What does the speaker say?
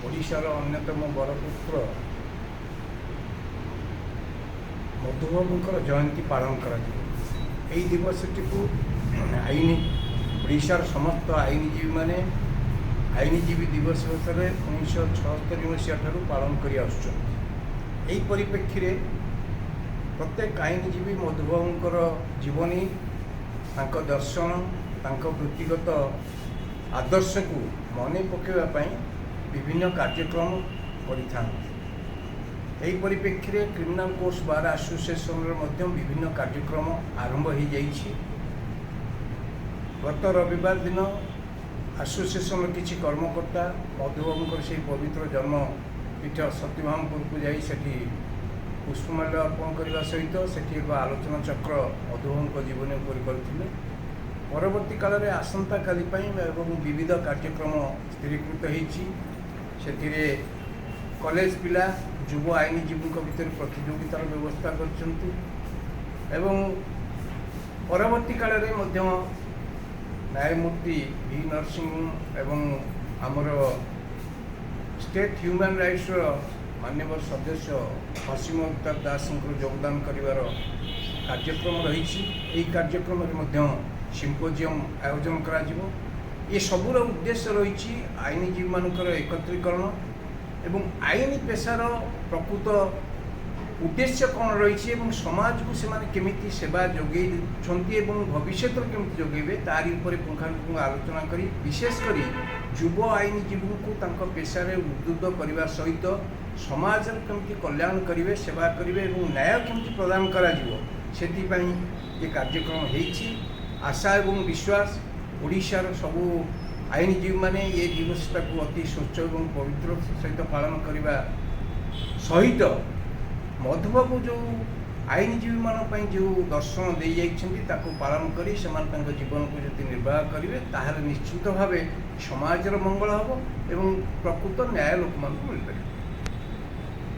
ओडिशार अन्यतम बरपुत्र मधुबाबूंकर जयंती पालन कर दिवसटी को आईन ओडिशार समस्त आईनजीवी माने आईनजीवी दिवस हिसाब से 1976 मसीहा पालन कर परिप्रेक्षी में प्रत्येक आईनजीवी मधुबाबूंकर जीवनी दर्शन वृत्तिगत आदर्श को मन पकड़ापी विभिन्न कार्यक्रम कर परिप्रेक्षी में क्रिमिनाल कोर्ट्स बार एसोसिएशन विभिन्न कार्यक्रम आरंभ हो जाइए। गत रविवार दिन एसोसिएशन किसी कर्मकर्ता मधुबाबूंकर से पवित्र जन्मपीठ सत्यभामपुर को जाई सेठी पुष्पमाल्य अर्पण करने सहित सेठी एक आलोचना चक्र मधुबाबूंकर जीवन पर करथिले। परवर्ती काल में आसंता काली एवं विविध कार्यक्रम स्थिरीकृत होती कॉलेज पिला युव आईनजीवी भितर प्रतियोगितार व्यवस्था कर परवर्ती काल में न्यायमूर्ति वी नरसिंह एवं आमर स्टेट ह्यूमन राइट्स माननीय सदस्य हसीम अख्तर दास योगदान कर कार्यक्रम रही कार्यक्रम सिम्पोजियम आयोजन करा जिवो। ये सबूर उद्देश्य रही आईनजीवी मानकर एकत्रीकरण एवं आईन पेशार प्रकृत उद्देश्य कौन रही समाज को सेमाने केमिति सेवा जोगे भविष्य केमिति जोगेबे तारी ऊपर पुंखानुपुंख आलोचना करी विशेषकर युव आईनजीवी को पेशारे उद्बुद्ध करने सहित समाज केमिति कल्याण करेंगे सेवा करेंगे और न्याय केमिति प्रदान करा ये कार्यक्रम होइछि। आशा एवं विश्वास ओडिशार सबू आईनजीवी माने ये दिवसटा को अति स्वच्छ और पवित्र सहित पालन करने सहित मधुबाबू जो आईनजीवी मान जो दर्शन दे जाइछन्ति पालन करी जीवन को जो निर्वाह करेंगे ताहले निश्चित भाव समाजर मंगल हम एवं प्रकृत न्याय लोक मिल पाए।